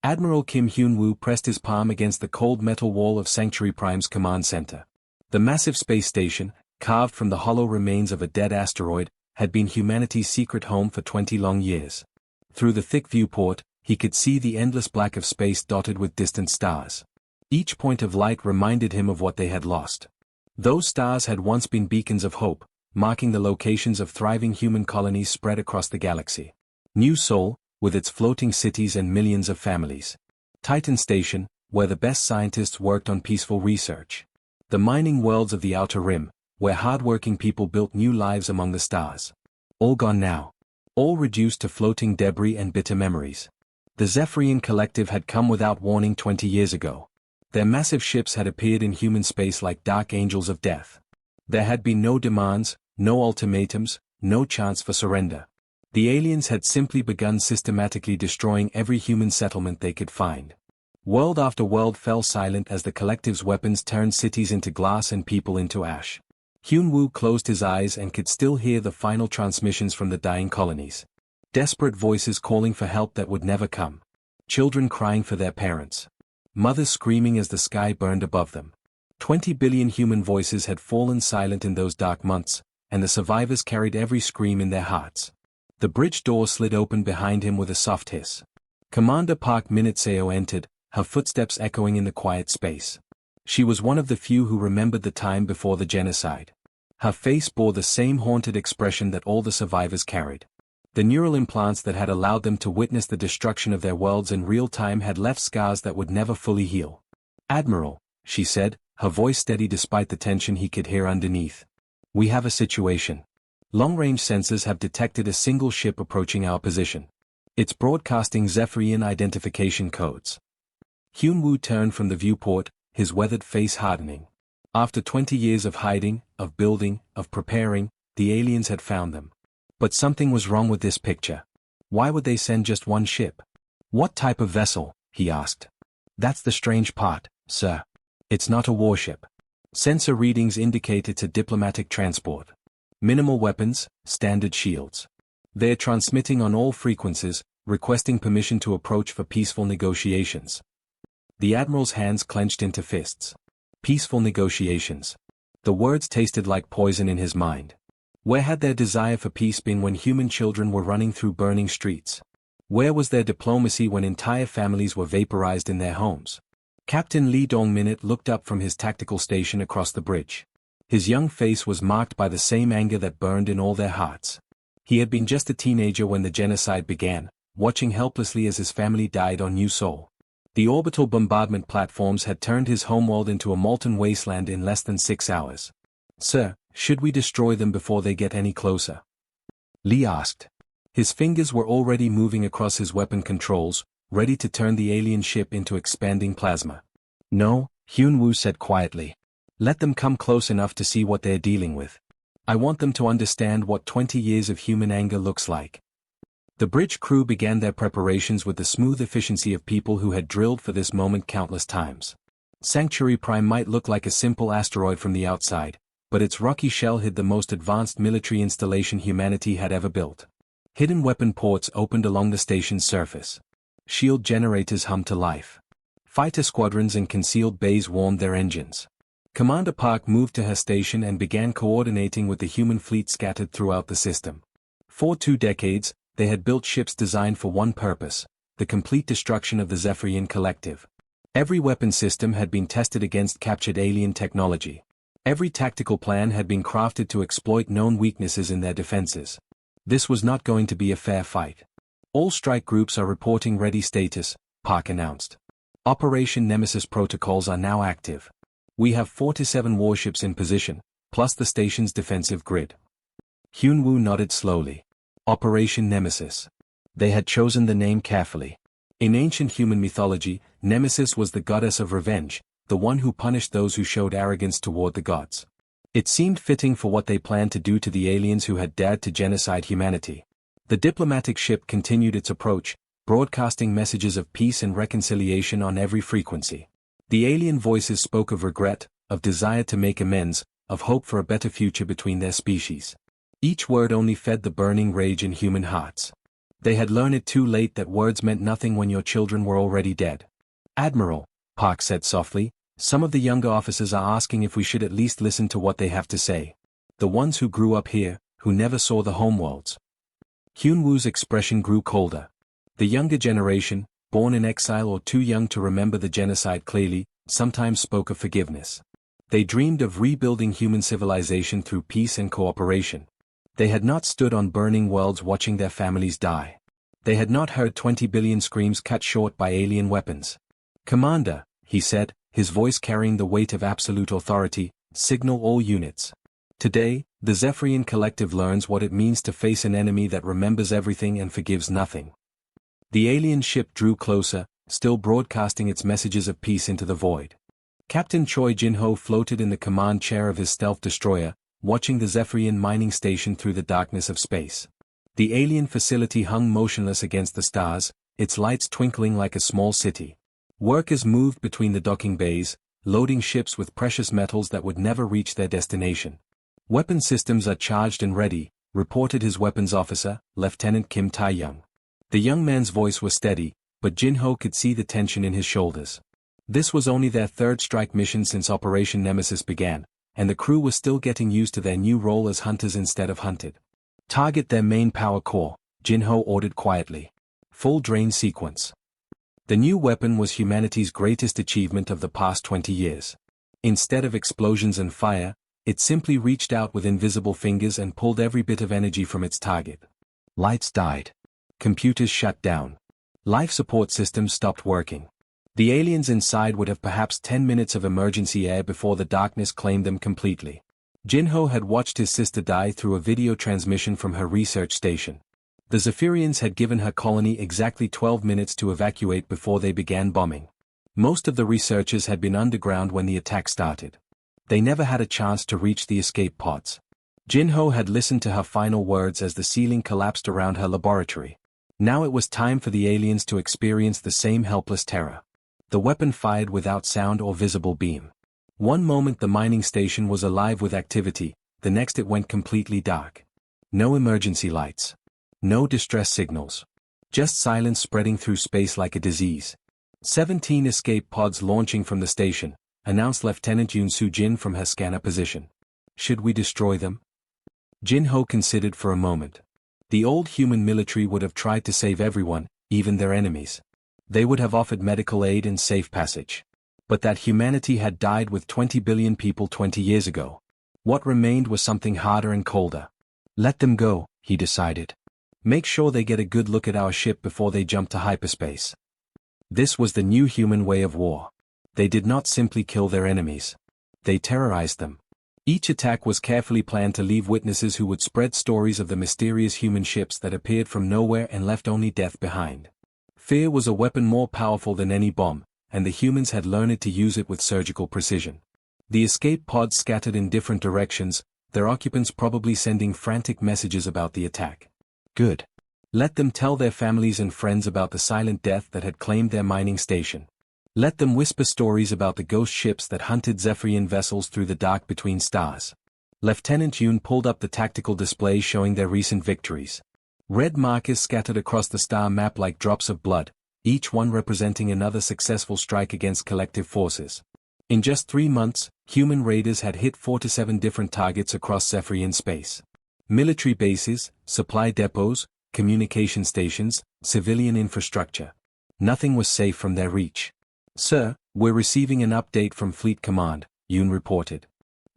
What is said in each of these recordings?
Admiral Kim Hyun-woo pressed his palm against the cold metal wall of Sanctuary Prime's command center. The massive space station, carved from the hollow remains of a dead asteroid, had been humanity's secret home for 20 long years. Through the thick viewport, he could see the endless black of space dotted with distant stars. Each point of light reminded him of what they had lost. Those stars had once been beacons of hope, marking the locations of thriving human colonies spread across the galaxy. New Seoul, with its floating cities and millions of families. Titan Station, where the best scientists worked on peaceful research. The mining worlds of the Outer Rim, where hardworking people built new lives among the stars. All gone now. All reduced to floating debris and bitter memories. The Zephyrian Collective had come without warning 20 years ago. Their massive ships had appeared in human space like dark angels of death. There had been no demands, no ultimatums, no chance for surrender. The aliens had simply begun systematically destroying every human settlement they could find. World after world fell silent as the Collective's weapons turned cities into glass and people into ash. Hyun-woo closed his eyes and could still hear the final transmissions from the dying colonies. Desperate voices calling for help that would never come. Children crying for their parents. Mothers screaming as the sky burned above them. 20 billion human voices had fallen silent in those dark months, and the survivors carried every scream in their hearts. The bridge door slid open behind him with a soft hiss. Commander Park Minute-seo entered, her footsteps echoing in the quiet space. She was one of the few who remembered the time before the genocide. Her face bore the same haunted expression that all the survivors carried. The neural implants that had allowed them to witness the destruction of their worlds in real time had left scars that would never fully heal. "Admiral," she said, her voice steady despite the tension he could hear underneath. "We have a situation. Long-range sensors have detected a single ship approaching our position. It's broadcasting Zephyrian identification codes." Hyun-woo turned from the viewport, his weathered face hardening. After 20 years of hiding, of building, of preparing, the aliens had found them. But something was wrong with this picture. Why would they send just one ship? "What type of vessel?" he asked. "That's the strange part, sir. It's not a warship. Sensor readings indicate it's a diplomatic transport. Minimal weapons, standard shields. They're transmitting on all frequencies, requesting permission to approach for peaceful negotiations." The Admiral's hands clenched into fists. Peaceful negotiations. The words tasted like poison in his mind. Where had their desire for peace been when human children were running through burning streets? Where was their diplomacy when entire families were vaporized in their homes? Captain Lee Dong-minute looked up from his tactical station across the bridge. His young face was marked by the same anger that burned in all their hearts. He had been just a teenager when the genocide began, watching helplessly as his family died on New Seoul. The orbital bombardment platforms had turned his homeworld into a molten wasteland in less than 6 hours. "Sir, should we destroy them before they get any closer?" Lee asked. His fingers were already moving across his weapon controls, ready to turn the alien ship into expanding plasma. "No," Hyun-woo said quietly. "Let them come close enough to see what they're dealing with. I want them to understand what 20 years of human anger looks like." The bridge crew began their preparations with the smooth efficiency of people who had drilled for this moment countless times. Sanctuary Prime might look like a simple asteroid from the outside, but its rocky shell hid the most advanced military installation humanity had ever built. Hidden weapon ports opened along the station's surface. Shield generators hummed to life. Fighter squadrons in concealed bays warmed their engines. Commander Park moved to her station and began coordinating with the human fleet scattered throughout the system. For 2 decades, they had built ships designed for one purpose: the complete destruction of the Zephyrian Collective. Every weapon system had been tested against captured alien technology. Every tactical plan had been crafted to exploit known weaknesses in their defenses. This was not going to be a fair fight. "All strike groups are reporting ready status," Park announced. "Operation Nemesis protocols are now active. We have 47 warships in position, plus the station's defensive grid." Hyun-woo nodded slowly. Operation Nemesis. They had chosen the name carefully. In ancient human mythology, Nemesis was the goddess of revenge, the one who punished those who showed arrogance toward the gods. It seemed fitting for what they planned to do to the aliens who had dared to genocide humanity. The diplomatic ship continued its approach, broadcasting messages of peace and reconciliation on every frequency. The alien voices spoke of regret, of desire to make amends, of hope for a better future between their species. Each word only fed the burning rage in human hearts. They had learned it too late that words meant nothing when your children were already dead. "Admiral," Park said softly, "some of the younger officers are asking if we should at least listen to what they have to say. The ones who grew up here, who never saw the homeworlds." Hyun-woo's expression grew colder. The younger generation, born in exile or too young to remember the genocide clearly, sometimes spoke of forgiveness. They dreamed of rebuilding human civilization through peace and cooperation. They had not stood on burning worlds watching their families die. They had not heard 20 billion screams cut short by alien weapons. "Commander," he said, his voice carrying the weight of absolute authority, "signal all units. Today, the Zephyrian Collective learns what it means to face an enemy that remembers everything and forgives nothing." The alien ship drew closer, still broadcasting its messages of peace into the void. Captain Choi Jin-ho floated in the command chair of his stealth destroyer, watching the Zephyrian mining station through the darkness of space. The alien facility hung motionless against the stars, its lights twinkling like a small city. Workers moved between the docking bays, loading ships with precious metals that would never reach their destination. "Weapon systems are charged and ready," reported his weapons officer, Lieutenant Kim Tae-young. The young man's voice was steady, but Jin-ho could see the tension in his shoulders. This was only their third strike mission since Operation Nemesis began, and the crew was still getting used to their new role as hunters instead of hunted. "Target their main power core," Jin-ho ordered quietly. "Full drain sequence." The new weapon was humanity's greatest achievement of the past 20 years. Instead of explosions and fire, it simply reached out with invisible fingers and pulled every bit of energy from its target. Lights died. Computers shut down. Life support systems stopped working. The aliens inside would have perhaps 10 minutes of emergency air before the darkness claimed them completely. Jin-ho had watched his sister die through a video transmission from her research station. The Zephyrians had given her colony exactly 12 minutes to evacuate before they began bombing. Most of the researchers had been underground when the attack started. They never had a chance to reach the escape pods. Jin-ho had listened to her final words as the ceiling collapsed around her laboratory. Now it was time for the aliens to experience the same helpless terror. The weapon fired without sound or visible beam. One moment the mining station was alive with activity, the next it went completely dark. No emergency lights. No distress signals. Just silence spreading through space like a disease. 17 escape pods launching from the station, announced Lieutenant Yoon Soo-jin from her scanner position. "Should we destroy them?" Jin-ho considered for a moment. The old human military would have tried to save everyone, even their enemies. They would have offered medical aid and safe passage. But that humanity had died with 20 billion people 20 years ago. What remained was something harder and colder. "Let them go," he decided. "Make sure they get a good look at our ship before they jump to hyperspace." This was the new human way of war. They did not simply kill their enemies. They terrorized them. Each attack was carefully planned to leave witnesses who would spread stories of the mysterious human ships that appeared from nowhere and left only death behind. Fear was a weapon more powerful than any bomb, and the humans had learned to use it with surgical precision. The escape pods scattered in different directions, their occupants probably sending frantic messages about the attack. Good. Let them tell their families and friends about the silent death that had claimed their mining station. Let them whisper stories about the ghost ships that hunted Zephyrian vessels through the dark between stars. Lieutenant Yoon pulled up the tactical display showing their recent victories. Red markers scattered across the star map like drops of blood, each one representing another successful strike against collective forces. In just 3 months, human raiders had hit 4 to 7 different targets across Zephyrian space. Military bases, supply depots, communication stations, civilian infrastructure. Nothing was safe from their reach. "Sir, we're receiving an update from Fleet Command," Yoon reported.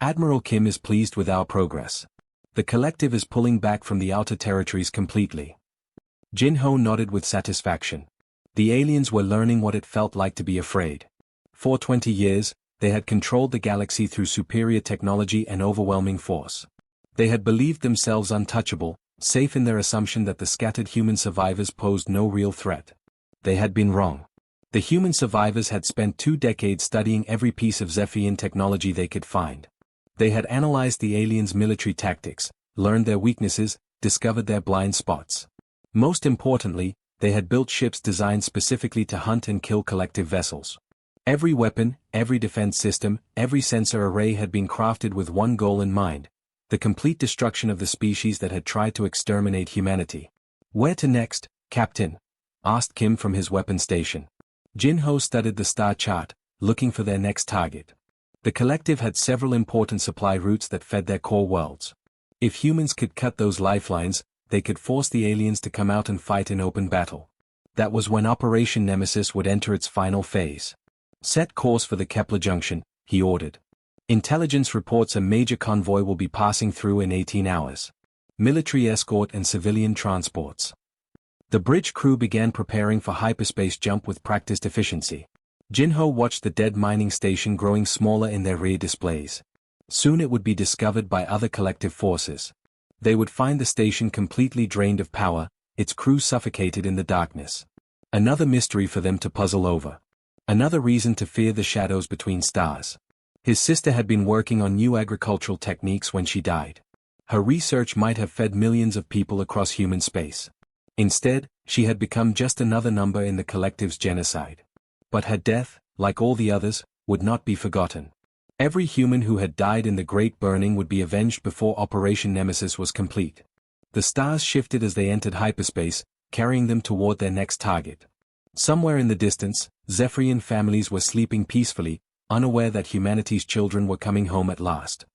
"Admiral Kim is pleased with our progress. The collective is pulling back from the outer territories completely." Jin-ho nodded with satisfaction. The aliens were learning what it felt like to be afraid. For 20 years, they had controlled the galaxy through superior technology and overwhelming force. They had believed themselves untouchable, safe in their assumption that the scattered human survivors posed no real threat. They had been wrong. The human survivors had spent 2 decades studying every piece of Zephyrian technology they could find. They had analyzed the aliens' military tactics, learned their weaknesses, discovered their blind spots. Most importantly, they had built ships designed specifically to hunt and kill collective vessels. Every weapon, every defense system, every sensor array had been crafted with one goal in mind: the complete destruction of the species that had tried to exterminate humanity. Where to next? Captain? Asked Kim from his weapon station. Jin-Ho studied the star chart, looking for their next target. The collective had several important supply routes that fed their core worlds. If humans could cut those lifelines, they could force the aliens to come out and fight in open battle. That was when Operation Nemesis would enter its final phase. Set course for the Kepler Junction, he ordered. Intelligence reports a major convoy will be passing through in 18 hours. Military escort and civilian transports. The bridge crew began preparing for hyperspace jump with practiced efficiency. Jin-Ho watched the dead mining station growing smaller in their rear displays. Soon it would be discovered by other collective forces. They would find the station completely drained of power, its crew suffocated in the darkness. Another mystery for them to puzzle over. Another reason to fear the shadows between stars. His sister had been working on new agricultural techniques when she died. Her research might have fed millions of people across human space. Instead, she had become just another number in the collective's genocide. But her death, like all the others, would not be forgotten. Every human who had died in the Great Burning would be avenged before Operation Nemesis was complete. The stars shifted as they entered hyperspace, carrying them toward their next target. Somewhere in the distance, Zephyrian families were sleeping peacefully, unaware that humanity's children were coming home at last.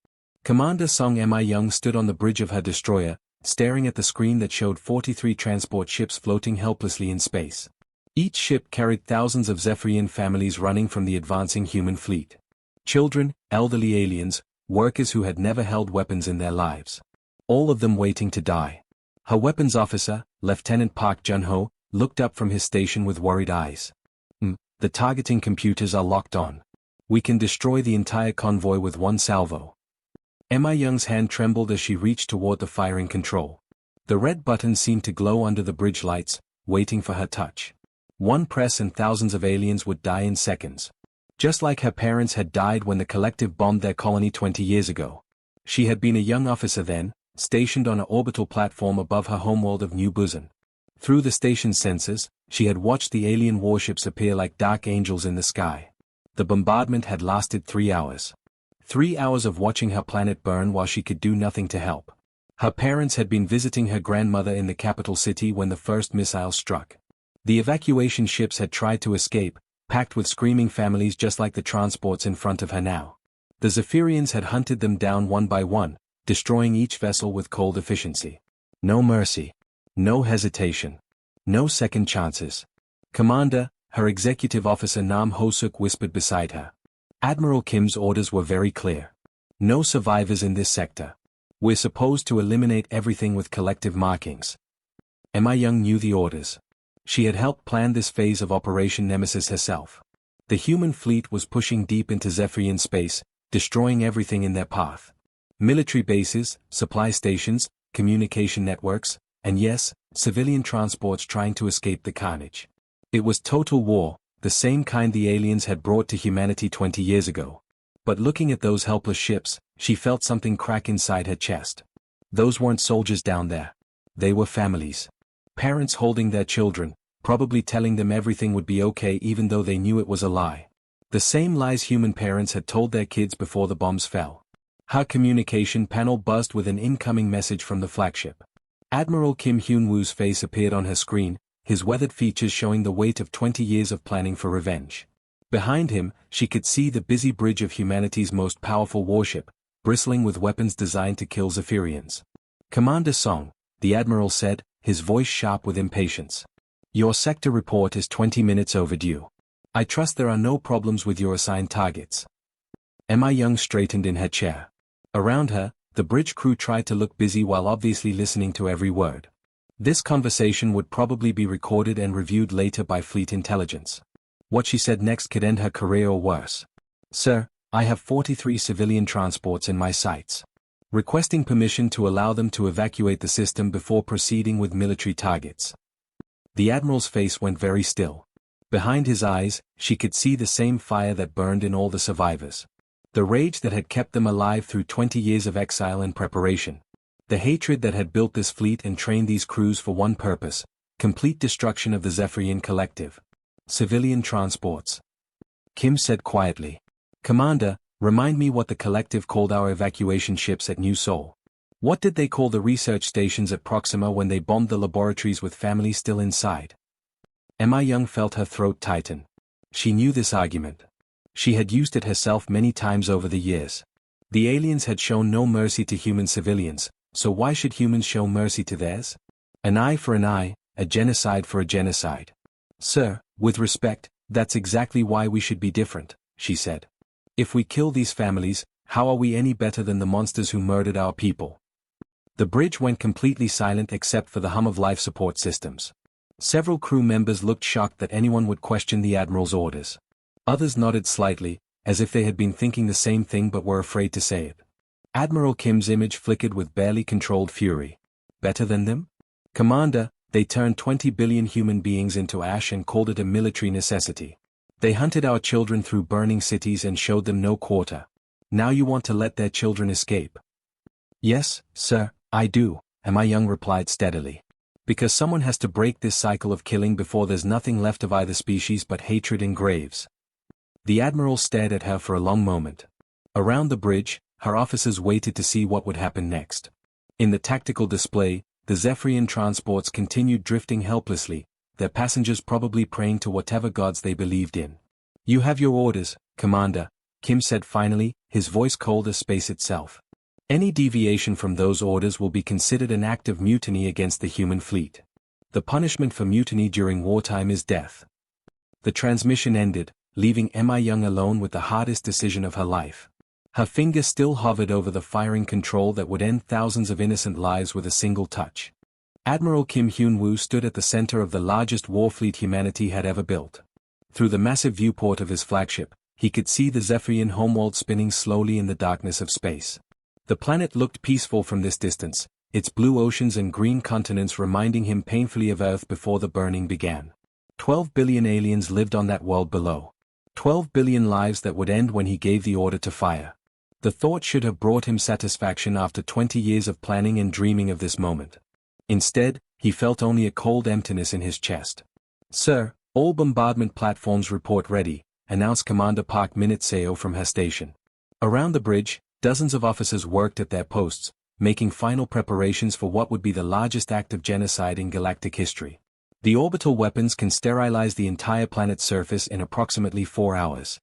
Commander Song Mi Young stood on the bridge of her destroyer, staring at the screen that showed 43 transport ships floating helplessly in space. Each ship carried thousands of Zephyrian families running from the advancing human fleet. Children, elderly aliens, workers who had never held weapons in their lives. All of them waiting to die. Her weapons officer, Lieutenant Park Jun-Ho, looked up from his station with worried eyes. The targeting computers are locked on. We can destroy the entire convoy with one salvo. Mi Young's hand trembled as she reached toward the firing control. The red button seemed to glow under the bridge lights, waiting for her touch. One press and thousands of aliens would die in seconds. Just like her parents had died when the collective bombed their colony 20 years ago. She had been a young officer then, stationed on an orbital platform above her homeworld of New Busan. Through the station's sensors, she had watched the alien warships appear like dark angels in the sky. The bombardment had lasted 3 hours. 3 hours of watching her planet burn while she could do nothing to help. Her parents had been visiting her grandmother in the capital city when the first missile struck. The evacuation ships had tried to escape, packed with screaming families just like the transports in front of her now. The Zephyrians had hunted them down one by one, destroying each vessel with cold efficiency. No mercy. No hesitation. No second chances. Commander, her executive officer Nam Ho-suk whispered beside her. Admiral Kim's orders were very clear. No survivors in this sector. We're supposed to eliminate everything with collective markings. Mi Young knew the orders. She had helped plan this phase of Operation Nemesis herself. The human fleet was pushing deep into Zephyrian space, destroying everything in their path. Military bases, supply stations, communication networks, and yes, civilian transports trying to escape the carnage. It was total war, the same kind the aliens had brought to humanity 20 years ago. But looking at those helpless ships, she felt something crack inside her chest. Those weren't soldiers down there. They were families. Parents holding their children, probably telling them everything would be okay even though they knew it was a lie. The same lies human parents had told their kids before the bombs fell. Her communication panel buzzed with an incoming message from the flagship. Admiral Kim Hyun-woo's face appeared on her screen, his weathered features showing the weight of 20 years of planning for revenge. Behind him, she could see the busy bridge of humanity's most powerful warship, bristling with weapons designed to kill Zephyrians. Commander Song, the Admiral said, his voice sharp with impatience. Your sector report is 20 minutes overdue. I trust there are no problems with your assigned targets. Mi Young straightened in her chair. Around her, the bridge crew tried to look busy while obviously listening to every word. This conversation would probably be recorded and reviewed later by fleet intelligence. What she said next could end her career or worse. Sir, I have 43 civilian transports in my sights. Requesting permission to allow them to evacuate the system before proceeding with military targets. The Admiral's face went very still. Behind his eyes, she could see the same fire that burned in all the survivors. The rage that had kept them alive through 20 years of exile and preparation. The hatred that had built this fleet and trained these crews for one purpose, complete destruction of the Zephyrian collective. Civilian transports. Kim said quietly. Commander, remind me what the collective called our evacuation ships at New Seoul. What did they call the research stations at Proxima when they bombed the laboratories with families still inside? Emma Young felt her throat tighten. She knew this argument. She had used it herself many times over the years. The aliens had shown no mercy to human civilians, so why should humans show mercy to theirs? An eye for an eye, a genocide for a genocide. Sir, with respect, that's exactly why we should be different, she said. If we kill these families, how are we any better than the monsters who murdered our people? The bridge went completely silent except for the hum of life support systems. Several crew members looked shocked that anyone would question the Admiral's orders. Others nodded slightly, as if they had been thinking the same thing but were afraid to say it. Admiral Kim's image flickered with barely controlled fury. Better than them? Commander, they turned 20 billion human beings into ash and called it a military necessity. They hunted our children through burning cities and showed them no quarter. Now you want to let their children escape? Yes, sir, I do, Emma Young replied steadily. Because someone has to break this cycle of killing before there's nothing left of either species but hatred in graves. The Admiral stared at her for a long moment. Around the bridge, her officers waited to see what would happen next. In the tactical display, the Zephyrian transports continued drifting helplessly, their passengers probably praying to whatever gods they believed in. You have your orders, Commander, Kim said finally, his voice cold as space itself. Any deviation from those orders will be considered an act of mutiny against the human fleet. The punishment for mutiny during wartime is death. The transmission ended, leaving Emma Young alone with the hardest decision of her life. Her finger still hovered over the firing control that would end thousands of innocent lives with a single touch. Admiral Kim Hyun-woo stood at the center of the largest war fleet humanity had ever built. Through the massive viewport of his flagship, he could see the Zephyrian homeworld spinning slowly in the darkness of space. The planet looked peaceful from this distance, its blue oceans and green continents reminding him painfully of Earth before the burning began. 12 billion aliens lived on that world below. 12 billion lives that would end when he gave the order to fire. The thought should have brought him satisfaction after 20 years of planning and dreaming of this moment. Instead, he felt only a cold emptiness in his chest. Sir, all bombardment platforms report ready, announced Commander Park Minute-seo from her station. Around the bridge, dozens of officers worked at their posts, making final preparations for what would be the largest act of genocide in galactic history. The orbital weapons can sterilize the entire planet's surface in approximately 4 hours.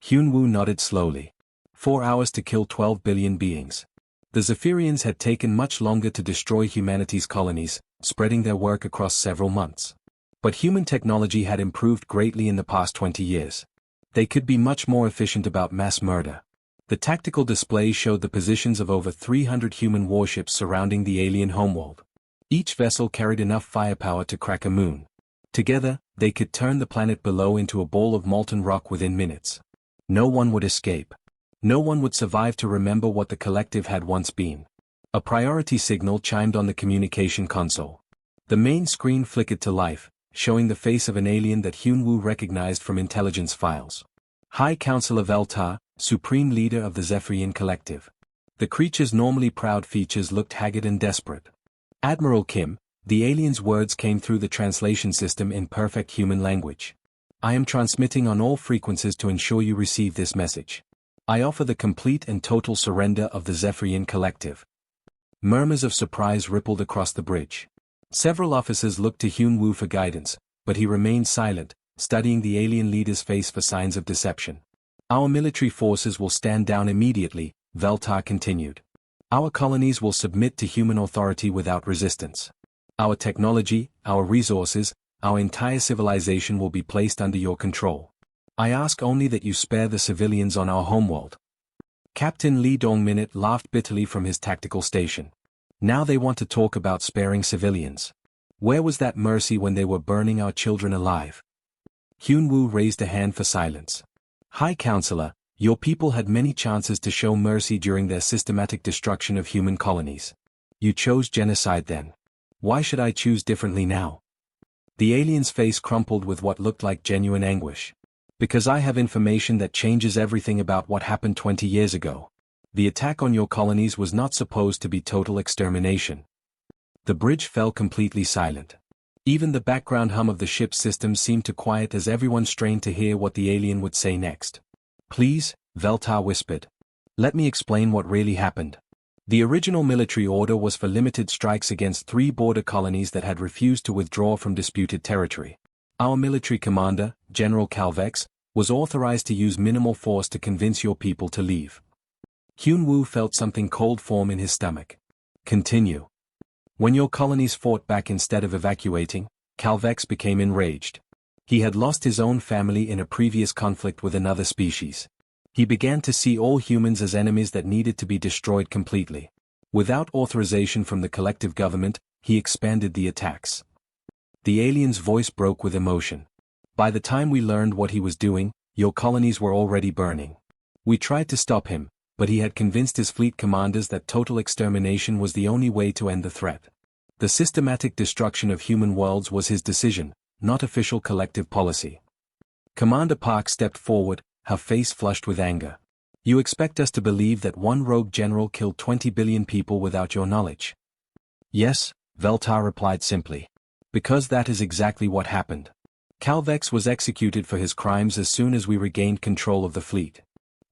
Hyun-woo nodded slowly. 4 hours to kill 12 billion beings. The Zephyrians had taken much longer to destroy humanity's colonies, spreading their work across several months. But human technology had improved greatly in the past 20 years. They could be much more efficient about mass murder. The tactical display showed the positions of over 300 human warships surrounding the alien homeworld. Each vessel carried enough firepower to crack a moon. Together, they could turn the planet below into a ball of molten rock within minutes. No one would escape. No one would survive to remember what the collective had once been. A priority signal chimed on the communication console. The main screen flickered to life, showing the face of an alien that Hyun-woo recognized from intelligence files. High Counselor Veltar, Supreme Leader of the Zephyrian Collective. The creature's normally proud features looked haggard and desperate. Admiral Kim, the alien's words came through the translation system in perfect human language. I am transmitting on all frequencies to ensure you receive this message. I offer the complete and total surrender of the Zephyrian Collective. Murmurs of surprise rippled across the bridge. Several officers looked to Hyun-woo for guidance, but he remained silent, studying the alien leader's face for signs of deception. Our military forces will stand down immediately, Veltar continued. Our colonies will submit to human authority without resistance. Our technology, our resources, our entire civilization will be placed under your control. I ask only that you spare the civilians on our homeworld. Captain Lee Dong-minute laughed bitterly from his tactical station. Now they want to talk about sparing civilians. Where was that mercy when they were burning our children alive? Hyun-woo raised a hand for silence. High Counselor, your people had many chances to show mercy during their systematic destruction of human colonies. You chose genocide then. Why should I choose differently now? The alien's face crumpled with what looked like genuine anguish. Because I have information that changes everything about what happened 20 years ago. The attack on your colonies was not supposed to be total extermination. The bridge fell completely silent. Even the background hum of the ship's system seemed to quiet as everyone strained to hear what the alien would say next. Please, Veltar whispered. Let me explain what really happened. The original military order was for limited strikes against 3 border colonies that had refused to withdraw from disputed territory. Our military commander, General Calvex, was authorized to use minimal force to convince your people to leave. Hyun-woo felt something cold form in his stomach. Continue. When your colonies fought back instead of evacuating, Calvex became enraged. He had lost his own family in a previous conflict with another species. He began to see all humans as enemies that needed to be destroyed completely. Without authorization from the collective government, he expanded the attacks. The alien's voice broke with emotion. By the time we learned what he was doing, your colonies were already burning. We tried to stop him, but he had convinced his fleet commanders that total extermination was the only way to end the threat. The systematic destruction of human worlds was his decision, not official collective policy. Commander Park stepped forward, her face flushed with anger. You expect us to believe that one rogue general killed 20 billion people without your knowledge? Yes, Veltar replied simply. Because that is exactly what happened. Calvex was executed for his crimes as soon as we regained control of the fleet.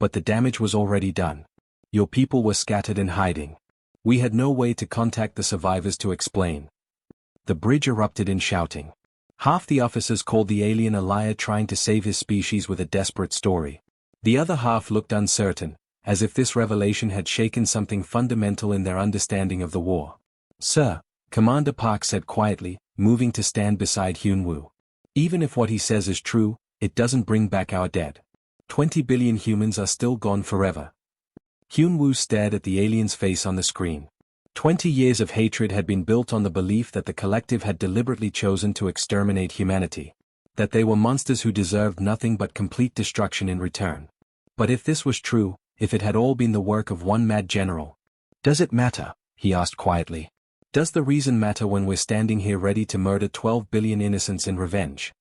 But the damage was already done. Your people were scattered in hiding. We had no way to contact the survivors to explain. The bridge erupted in shouting. Half the officers called the alien a liar trying to save his species with a desperate story. The other half looked uncertain, as if this revelation had shaken something fundamental in their understanding of the war. Sir, Commander Park said quietly, moving to stand beside Hyun-woo. Even if what he says is true, it doesn't bring back our dead. 20 billion humans are still gone forever. Hyun-woo stared at the alien's face on the screen. 20 years of hatred had been built on the belief that the collective had deliberately chosen to exterminate humanity. That they were monsters who deserved nothing but complete destruction in return. But if this was true, if it had all been the work of one mad general, does it matter? He asked quietly. Does the reason matter when we're standing here ready to murder 12 billion innocents in revenge?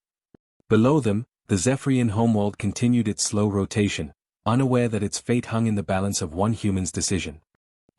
Below them, the Zephyrian homeworld continued its slow rotation, unaware that its fate hung in the balance of one human's decision.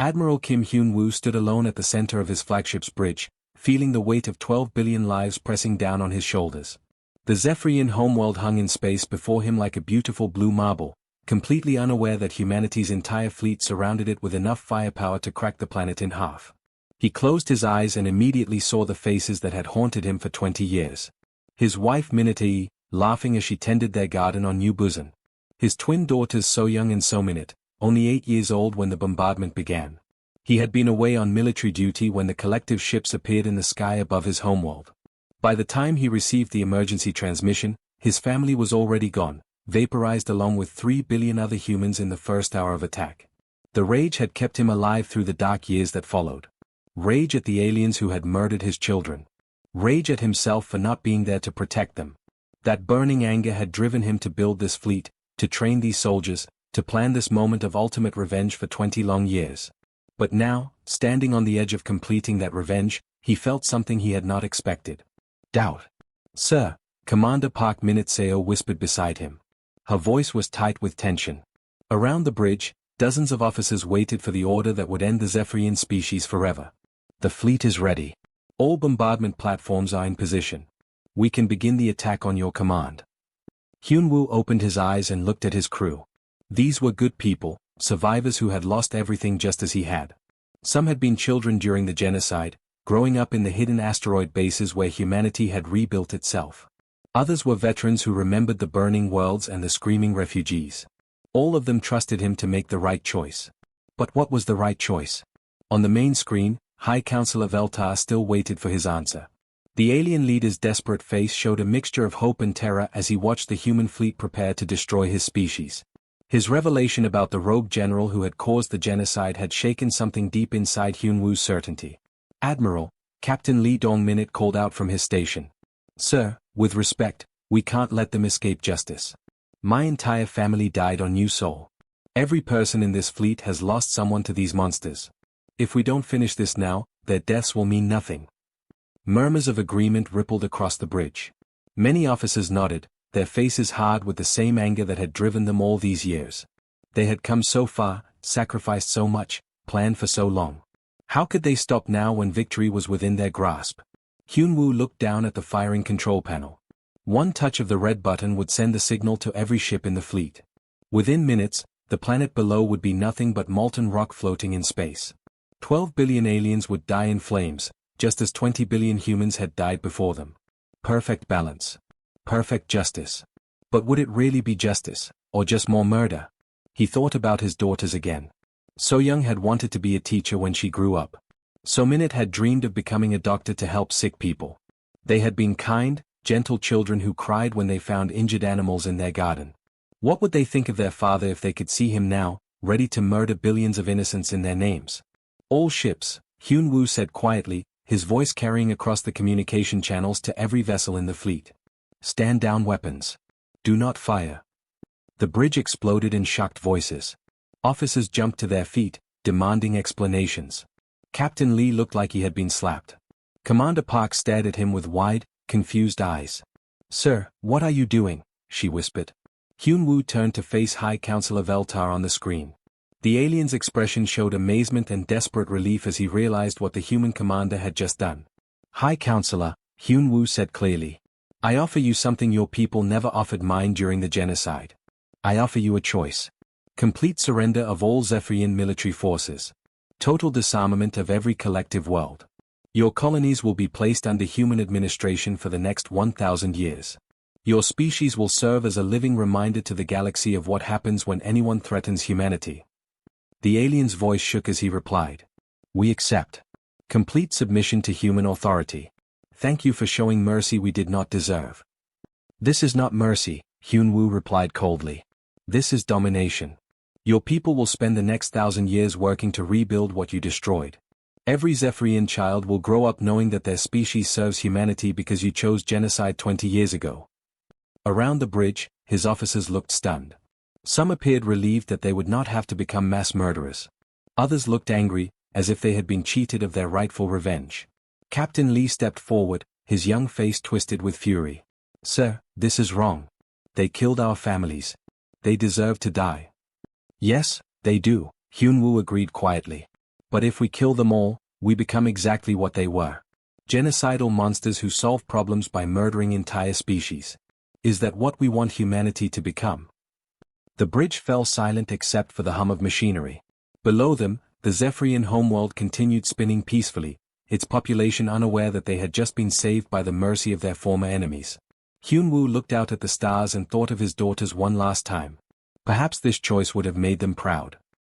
Admiral Kim Hyun-woo stood alone at the center of his flagship's bridge, feeling the weight of 12 billion lives pressing down on his shoulders. The Zephyrian homeworld hung in space before him like a beautiful blue marble, completely unaware that humanity's entire fleet surrounded it with enough firepower to crack the planet in half. He closed his eyes and immediately saw the faces that had haunted him for 20 years. His wife Minute, laughing as she tended their garden on New Busan. His twin daughters So-young and So-minute, only 8 years old when the bombardment began. He had been away on military duty when the collective ships appeared in the sky above his homeworld. By the time he received the emergency transmission, his family was already gone, vaporized along with 3 billion other humans in the first hour of attack. The rage had kept him alive through the dark years that followed. Rage at the aliens who had murdered his children. Rage at himself for not being there to protect them. That burning anger had driven him to build this fleet, to train these soldiers, to plan this moment of ultimate revenge for 20 long years. But now, standing on the edge of completing that revenge, he felt something he had not expected. Doubt. Sir, Commander Park Minute-seo whispered beside him. Her voice was tight with tension. Around the bridge, dozens of officers waited for the order that would end the Zephyrian species forever. The fleet is ready. All bombardment platforms are in position. We can begin the attack on your command. Hyun-woo opened his eyes and looked at his crew. These were good people, survivors who had lost everything just as he had. Some had been children during the genocide, growing up in the hidden asteroid bases where humanity had rebuilt itself. Others were veterans who remembered the burning worlds and the screaming refugees. All of them trusted him to make the right choice. But what was the right choice? On the main screen, High Counselor Veltar still waited for his answer. The alien leader's desperate face showed a mixture of hope and terror as he watched the human fleet prepare to destroy his species. His revelation about the rogue general who had caused the genocide had shaken something deep inside Hyun-woo's certainty. Admiral, Captain Lee Dong-minute called out from his station. Sir, with respect, we can't let them escape justice. My entire family died on New Seoul. Every person in this fleet has lost someone to these monsters. If we don't finish this now, their deaths will mean nothing. Murmurs of agreement rippled across the bridge. Many officers nodded, their faces hard with the same anger that had driven them all these years. They had come so far, sacrificed so much, planned for so long. How could they stop now when victory was within their grasp? Hyun-woo looked down at the firing control panel. One touch of the red button would send the signal to every ship in the fleet. Within minutes, the planet below would be nothing but molten rock floating in space. 12 billion aliens would die in flames, just as 20 billion humans had died before them. Perfect balance. Perfect justice. But would it really be justice, or just more murder? He thought about his daughters again. So Young had wanted to be a teacher when she grew up. So Minute had dreamed of becoming a doctor to help sick people. They had been kind, gentle children who cried when they found injured animals in their garden. What would they think of their father if they could see him now, ready to murder billions of innocents in their names? All ships, Hyun-woo said quietly, his voice carrying across the communication channels to every vessel in the fleet. Stand down weapons. Do not fire. The bridge exploded in shocked voices. Officers jumped to their feet, demanding explanations. Captain Lee looked like he had been slapped. Commander Park stared at him with wide, confused eyes. Sir, what are you doing? She whispered. Hyun-woo turned to face High Counselor Veltar on the screen. The alien's expression showed amazement and desperate relief as he realized what the human commander had just done. High Counselor, Hyun-woo said clearly. I offer you something your people never offered mine during the genocide. I offer you a choice. Complete surrender of all Zephyrian military forces. Total disarmament of every collective world. Your colonies will be placed under human administration for the next 1,000 years. Your species will serve as a living reminder to the galaxy of what happens when anyone threatens humanity. The alien's voice shook as he replied. We accept. Complete submission to human authority. Thank you for showing mercy we did not deserve. This is not mercy, Hyun-woo replied coldly. This is domination. Your people will spend the next 1,000 years working to rebuild what you destroyed. Every Zephyrian child will grow up knowing that their species serves humanity because you chose genocide 20 years ago. Around the bridge, his officers looked stunned. Some appeared relieved that they would not have to become mass murderers. Others looked angry, as if they had been cheated of their rightful revenge. Captain Lee stepped forward, his young face twisted with fury. Sir, this is wrong. They killed our families. They deserve to die. Yes, they do, Hyun-woo agreed quietly. But if we kill them all, we become exactly what they were. Genocidal monsters who solve problems by murdering entire species. Is that what we want humanity to become? The bridge fell silent except for the hum of machinery. Below them, the Zephyrian homeworld continued spinning peacefully, its population unaware that they had just been saved by the mercy of their former enemies. Hyun-woo looked out at the stars and thought of his daughters one last time. Perhaps this choice would have made them proud.